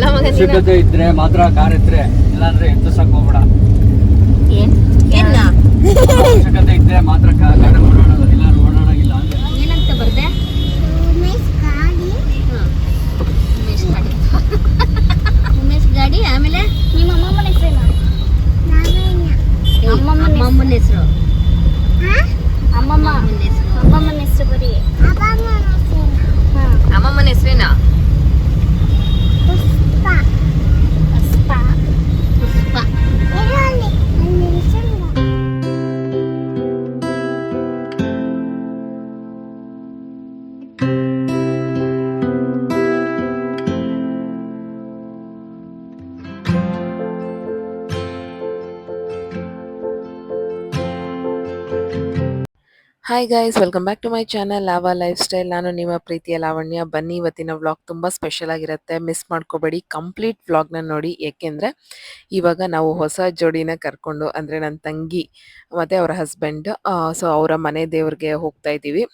ಅವಶ್ಯಕತೆ ಇದ್ರೆ ಮಾತ್ರ ಕಾರ್ ಇದ್ರೆ, ಇಲ್ಲಾಂದ್ರೆ ಎತ್ತಿಸಕ್ ಹೋಗ್ಬೇಡ. ಅವಶ್ಯಕತೆ ಇದ್ರೆ ಮಾತ್ರ ಗಾಡಿ ಓಡಾಡೋದು, ಇಲ್ಲ ಓಡಾಡೋಗಿಲ್ಲ ಅಂದ್ರೆ ಏನಂತ ಬರ್ದೆ? ಉಮೇಶ್ ಗಾಡಿ. ಆಮೇಲೆ ನಿಮ್ಮ ಅಮ್ಮಮ್ಮನ ಹೆಸರೇನು? ಅಮ್ಮಮ್ಮನ ಹೆಸರು. ಅಮ್ಮಮ್ಮನ ಹೆಸರು ಬರೀ. ಅಮ್ಮಮ್ಮನ ಹೆಸರೇನಾ? Hi guys, welcome back to my channel Lava lifestyle. ನಾನು ನಿಮ್ಮ ಪ್ರೀತಿಯ ಲಾವಣ್ಯ. ಬನ್ನಿ, ಇವತ್ತಿನ ವ್ಲಾಗ್ ತುಂಬ ಸ್ಪೆಷಲ್ ಆಗಿರುತ್ತೆ, ಮಿಸ್ ಮಾಡ್ಕೋಬೇಡಿ, ಕಂಪ್ಲೀಟ್ ವ್ಲಾಗ್ನ ನೋಡಿ. ಏಕೆಂದರೆ ಇವಾಗ ನಾವು ಹೊಸ ಜೋಡಿನ ಕರ್ಕೊಂಡು, ಅಂದರೆ ನನ್ನ ತಂಗಿ ಮತ್ತು ಅವರ ಹಸ್ಬೆಂಡ್, ಸೊ ಅವರ ಮನೆ ದೇವ್ರಿಗೆ ಹೋಗ್ತಾ ಇದ್ದೀವಿ.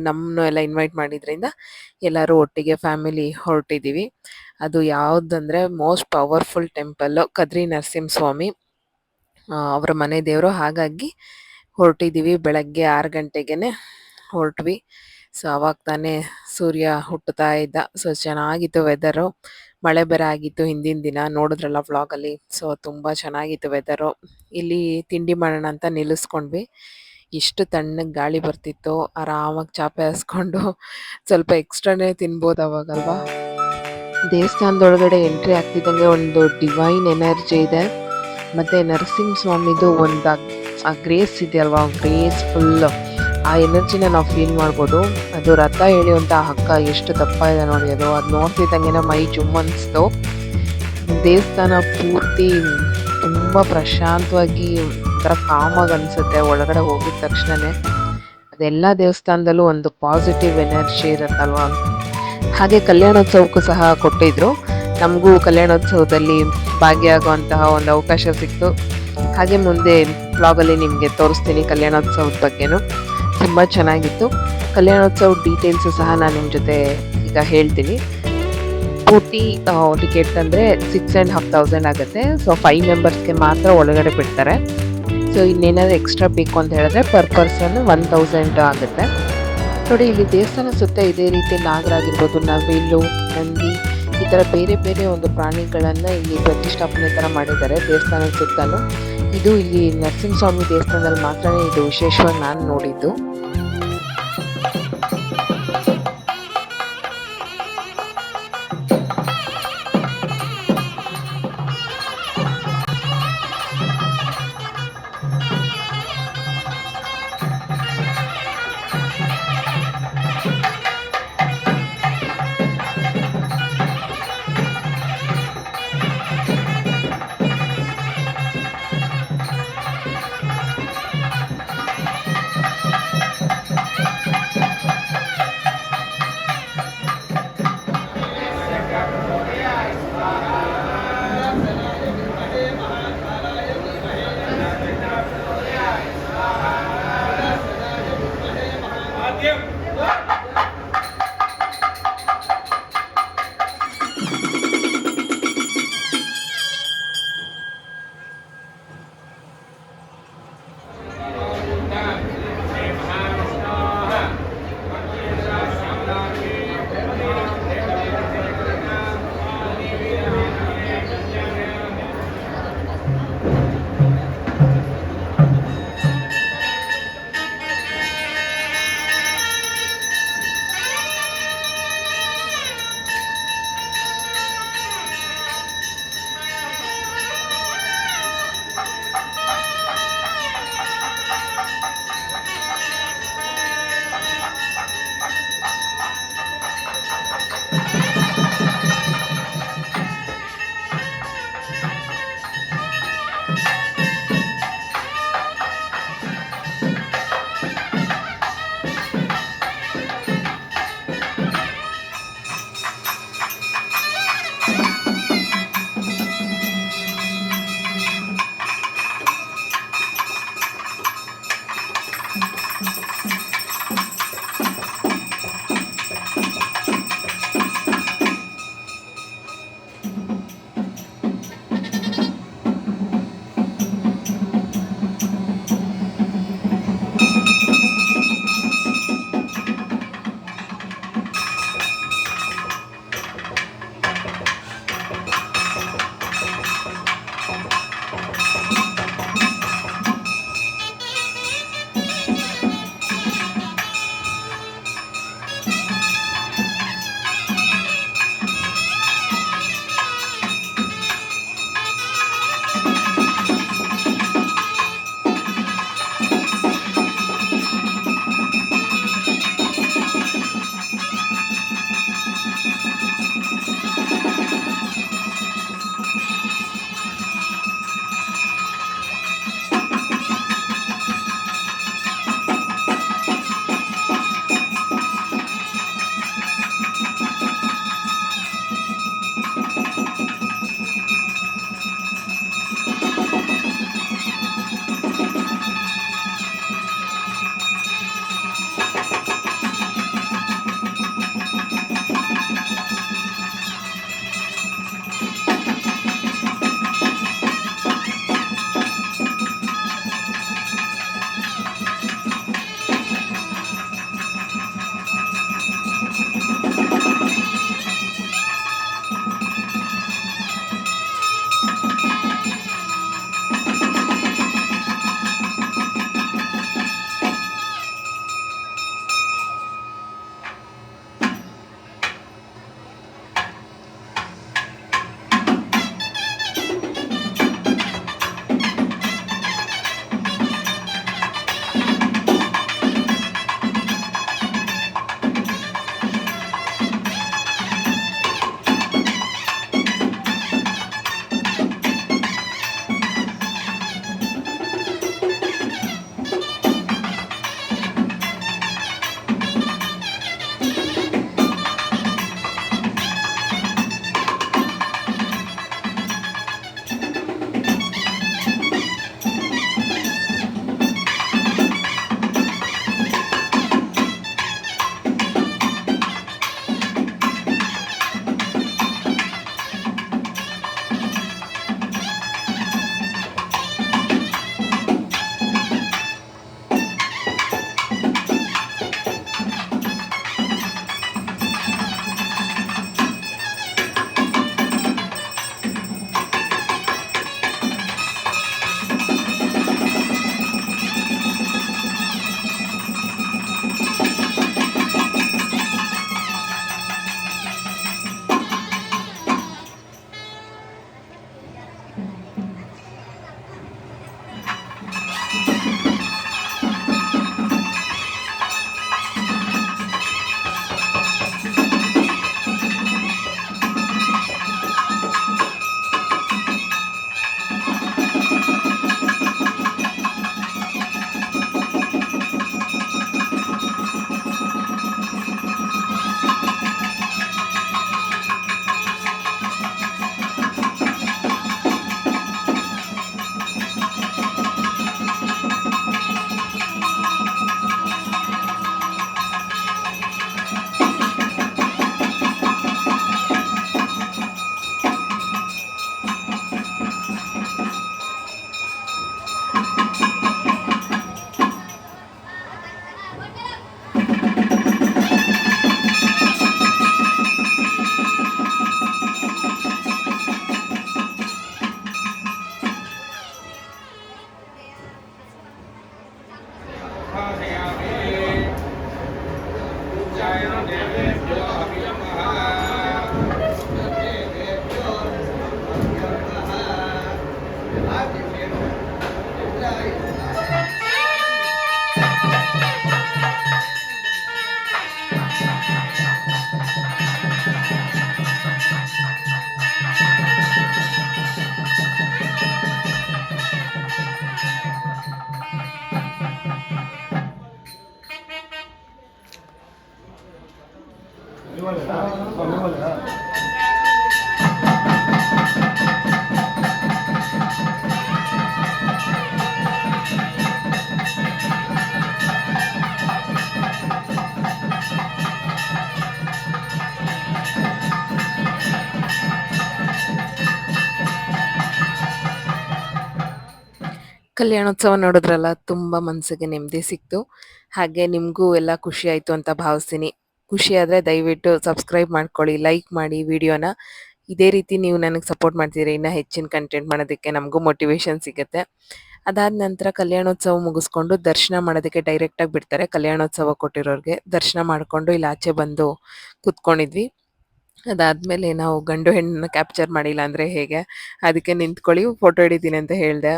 ನಮ್ಮನ್ನು ಎಲ್ಲ ಇನ್ವೈಟ್ ಮಾಡಿದ್ರಿಂದ ಎಲ್ಲರೂ ಒಟ್ಟಿಗೆ ಫ್ಯಾಮಿಲಿ ಹೊರಟಿದ್ದೀವಿ. ಅದು ಯಾವುದಂದರೆ most powerful temple Kadri Narasimhaswamy, ಅವರ ಮನೆ ದೇವರು. ಹಾಗಾಗಿ ಹೊರಟಿದ್ದೀವಿ. ಬೆಳಗ್ಗೆ 6 ಗಂಟೆಗೆ ಹೊರಟ್ವಿ. ಸೊ ಅವಾಗ ತಾನೇ ಸೂರ್ಯ ಹುಟ್ಟುತ್ತಾ ಇದ್ದ. ಸೊ ಚೆನ್ನಾಗಿತ್ತು ವೆದರು. ಮಳೆ ಬೇರೆ ಆಗಿತ್ತು ಹಿಂದಿನ ದಿನ, ನೋಡಿದ್ರಲ್ಲ ವ್ಲಾಗಲ್ಲಿ. ಸೊ ತುಂಬ ಚೆನ್ನಾಗಿತ್ತು ವೆದರು. ಇಲ್ಲಿ ತಿಂಡಿ ಮಾಡೋಣ ಅಂತ ನಿಲ್ಲಿಸ್ಕೊಂಡ್ವಿ. ಇಷ್ಟು ತಣ್ಣಗೆ ಗಾಳಿ ಬರ್ತಿತ್ತು, ಆರಾಮಾಗಿ ಚಾಪೆ ಹಾಸ್ಕೊಂಡು ಸ್ವಲ್ಪ ಎಕ್ಸ್ಟ್ರಾನೇ ತಿನ್ಬೋದು ಅವಾಗಲ್ವಾ. ದೇವಸ್ಥಾನದೊಳಗಡೆ ಎಂಟ್ರಿ ಆಗ್ತಿದ್ದಂಗೆ ಒಂದು ಡಿವೈನ್ ಎನರ್ಜಿ ಇದೆ. ಮತ್ತು ನರಸಿಂಹಸ್ವಾಮಿದು ಒಂದು ಆ ಗ್ರೇಸ್ ಇದೆಯಲ್ವಾ, ಗ್ರೇಸ್ ಫುಲ್ ಆ ಎನರ್ಜಿನ ನಾವು ಫೀಲ್ ಮಾಡ್ಬೋದು. ಅದು ರಥ ಎಳೆಯುವಂಥ ಹಗ್ಗ ಎಷ್ಟು ದಪ್ಪ ಇದೆ ನೋಡಿ, ಅದು ನೋಡ್ತಿದ್ದಂಗೆ ಮೈ ಜುಮ್ ಅನಿಸ್ತು. ದೇವಸ್ಥಾನ ಪೂರ್ತಿ ತುಂಬ ಪ್ರಶಾಂತವಾಗಿ ಒಂಥರ ಕಾಮಾಗಿ ಅನಿಸುತ್ತೆ ಒಳಗಡೆ ಹೋಗಿದ ತಕ್ಷಣವೇ. ಅದೆಲ್ಲ ದೇವಸ್ಥಾನದಲ್ಲೂ ಒಂದು ಪಾಸಿಟಿವ್ ಎನರ್ಜಿ ಇರುತ್ತಲ್ವ. ಹಾಗೆ ಕಲ್ಯಾಣೋತ್ಸವಕ್ಕೂ ಸಹ ಕೊಟ್ಟಿದ್ರು. ನಮಗೂ ಕಲ್ಯಾಣೋತ್ಸವದಲ್ಲಿ ಭಾಗಿಯಾಗುವಂತಹ ಒಂದು ಅವಕಾಶ ಸಿಕ್ತು. ಹಾಗೆ ಮುಂದೆ ವ್ಲಾಗಲ್ಲಿ ನಿಮಗೆ ತೋರಿಸ್ತೀನಿ ಕಲ್ಯಾಣೋತ್ಸವದ ಬಗ್ಗೆನೂ. ತುಂಬ ಚೆನ್ನಾಗಿತ್ತು. ಕಲ್ಯಾಣೋತ್ಸವ ಡೀಟೇಲ್ಸು ಸಹ ನಾನು ನಿಮ್ಮ ಜೊತೆ ಈಗ ಹೇಳ್ತೀನಿ. ಪೂರ್ತಿ ಟಿಕೆಟ್ ಅಂದರೆ 6,500 ಆಗುತ್ತೆ. ಸೊ 5 ಮೆಂಬರ್ಸ್ಗೆ ಮಾತ್ರ ಒಳಗಡೆ ಬಿಡ್ತಾರೆ. ಸೊ ಇನ್ನೇನಾದರೂ ಎಕ್ಸ್ಟ್ರಾ ಬೇಕು ಅಂತ ಹೇಳಿದ್ರೆ ಪರ್ ಪರ್ಸನ್ 1,000 ಆಗುತ್ತೆ. ನೋಡಿ, ಇಲ್ಲಿ ದೇವಸ್ಥಾನ ಸುತ್ತ ಇದೇ ರೀತಿ ನಾಗರಾಗಿರ್ಬೋದು, ನವಿಲು, ನಂದಿ, ಈ ಥರ ಬೇರೆ ಬೇರೆ ಒಂದು ಪ್ರಾಣಿಗಳನ್ನು ಇಲ್ಲಿ ಪ್ರತಿಷ್ಠಾಪನೆ ಥರ ಮಾಡಿದ್ದಾರೆ ದೇವಸ್ಥಾನದ ಸುತ್ತಲೂ. ಇದು ಇಲ್ಲಿ ನರಸಿಂಹಸ್ವಾಮಿ ದೇವಸ್ಥಾನದಲ್ಲಿ ಮಾತ್ರ ಇದು ವಿಶೇಷವಾಗಿ ನಾನು ನೋಡಿದ್ದು. ಕಲ್ಯಾಣೋತ್ಸವ ನೋಡಿದ್ರಲ್ಲ, ತುಂಬ ಮನಸ್ಸಿಗೆ ನೆಮ್ಮದಿ ಸಿಕ್ತು. ಹಾಗೆ ನಿಮಗೂ ಎಲ್ಲ ಖುಷಿ ಆಯಿತು ಅಂತ ಭಾವಿಸ್ತೀನಿ. ಖುಷಿ ಆದರೆ ದಯವಿಟ್ಟು ಸಬ್ಸ್ಕ್ರೈಬ್ ಮಾಡ್ಕೊಳ್ಳಿ, ಲೈಕ್ ಮಾಡಿ ವಿಡಿಯೋನ. ಇದೇ ರೀತಿ ನೀವು ನನಗೆ ಸಪೋರ್ಟ್ ಮಾಡ್ತಿದ್ರೆ ಇನ್ನೂ ಹೆಚ್ಚಿನ ಕಂಟೆಂಟ್ ಮಾಡೋದಕ್ಕೆ ನಮಗೂ ಮೋಟಿವೇಶನ್ ಸಿಗುತ್ತೆ. ಅದಾದ ನಂತರ ಕಲ್ಯಾಣೋತ್ಸವ ಮುಗಿಸ್ಕೊಂಡು ದರ್ಶನ ಮಾಡೋದಕ್ಕೆ ಡೈರೆಕ್ಟಾಗಿ ಬಿಡ್ತಾರೆ. ಕಲ್ಯಾಣೋತ್ಸವ ಕೊಟ್ಟಿರೋರಿಗೆ ದರ್ಶನ ಮಾಡಿಕೊಂಡು ಇಲ್ಲಿ ಆಚೆ ಬಂದು ಕೂತ್ಕೊಂಡಿದ್ವಿ. ಅದಾದಮೇಲೆ ನಾವು ಗಂಡು ಹೆಣ್ಣನ್ನ ಕ್ಯಾಪ್ಚರ್ ಮಾಡಿಲ್ಲ ಅಂದರೆ ಹೇಗೆ, ಅದಕ್ಕೆ ನಿಂತ್ಕೊಳ್ಳಿ ಫೋಟೋ ಹಿಡಿತೀನಿ ಅಂತ ಹೇಳಿದೆ.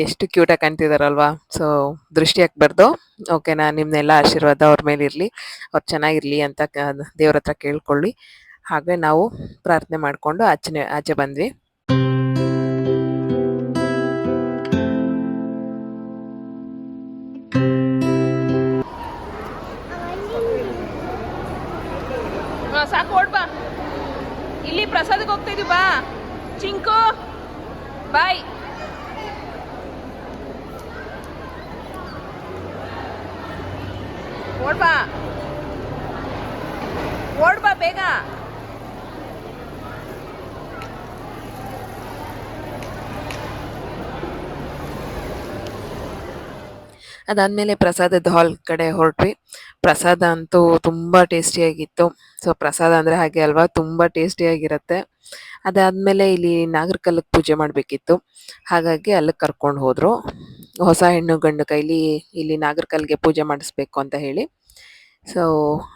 ಎಷ್ಟು ಕ್ಯೂಟಾಗಿ ಕಾಣ್ತಿದಾರಲ್ವಾ. ಸೊ ದೃಷ್ಟಿ ಹಾಕ್ಬಾರ್ದು, ಓಕೆನಾ. ನಿಮ್ಮನ್ನೆಲ್ಲ ಆಶೀರ್ವಾದ ಅವ್ರ ಮೇಲೆ ಇರಲಿ, ಅವ್ರು ಚೆನ್ನಾಗಿರಲಿ ಅಂತ ದೇವ್ರ ಹತ್ರ ಕೇಳ್ಕೊಳ್ಳಿ. ಹಾಗೆ ನಾವು ಪ್ರಾರ್ಥನೆ ಮಾಡಿಕೊಂಡು ಆಚೆ ಬಂದ್ವಿ. ಸಾಕು ಓಡ್ ಬಾ, ಇಲ್ಲಿ ಪ್ರಸಾದಕ್ಕೆ ಹೋಗ್ತಾ ಇದೀವಿ. ಬಾ ಚಿಂಕು, ಬಾಯ್. ಓಡ್ಬಾ ಓಡ್ಬಾ ಬೇಗ. ಅದಾದಮೇಲೆ ಪ್ರಸಾದದ ಹಾಲ್ ಕಡೆ ಹೊರಟ್ವಿ. ಪ್ರಸಾದ ಅಂತೂ ತುಂಬ ಟೇಸ್ಟಿಯಾಗಿತ್ತು. ಸೊ ಪ್ರಸಾದ ಅಂದರೆ ಹಾಗೆ ಅಲ್ವಾ, ತುಂಬ ಟೇಸ್ಟಿಯಾಗಿರುತ್ತೆ. ಅದಾದಮೇಲೆ ಇಲ್ಲಿ ನಾಗರಕಲ್ಲಕ್ಕೆ ಪೂಜೆ ಮಾಡಬೇಕಿತ್ತು, ಹಾಗಾಗಿ ಅಲ್ಲಿಗೆ ಕರ್ಕೊಂಡು ಹೋದರು. ಹೊಸ ಹೆಣ್ಣು ಗಂಡು ಕೈಲಿ ಇಲ್ಲಿ ನಾಗರಕಲ್ಗೆ ಪೂಜೆ ಮಾಡಿಸ್ಬೇಕು ಅಂತ ಹೇಳಿ. ಸೊ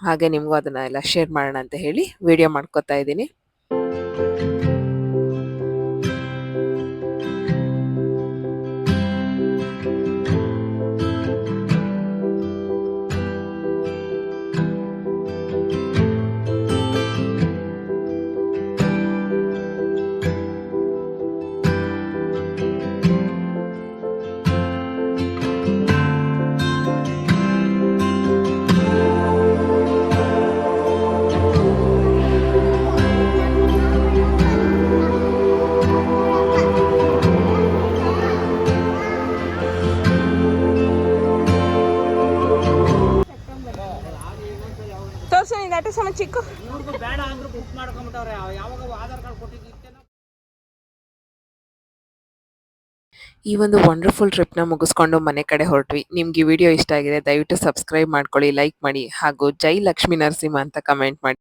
ಹಾಗೆ ನಿಮಗೂ ಅದನ್ನು ಎಲ್ಲ ಶೇರ್ ಮಾಡೋಣ ಅಂತ ಹೇಳಿ ವಿಡಿಯೋ ಮಾಡ್ಕೊತಾ ಇದ್ದೀನಿ. ತೋರ್ಸು ನೀನು ಅಟ ಸಮ ಚಿಕ್ಕು. ಬೇಡ ಅಂದ್ರು ಬುಕ್ ಮಾಡ್ಕೊಂಬಿಟ್ಟವ್ರೆ. ಯಾವಾಗ ಆಧಾರ್ ಕಾರ್ಡ್ ಕೊಟ್ಟಿದ್ದೀವಿ. ಈ ಒಂದು ವಂಡರ್ಫುಲ್ ಟ್ರಿಪ್ನ ಮುಗಿಸ್ಕೊಂಡು ಮನೆ ಕಡೆ ಹೊರಟ್ವಿ. ನಿಮ್ಗೆ ಈ ವಿಡಿಯೋ ಇಷ್ಟ ಆಗಿದೆ ದಯವಿಟ್ಟು ಸಬ್ಸ್ಕ್ರೈಬ್ ಮಾಡ್ಕೊಳ್ಳಿ, ಲೈಕ್ ಮಾಡಿ, ಹಾಗೂ ಜೈ ಲಕ್ಷ್ಮೀ ನರಸಿಂಹ ಅಂತ ಕಮೆಂಟ್ ಮಾಡಿ.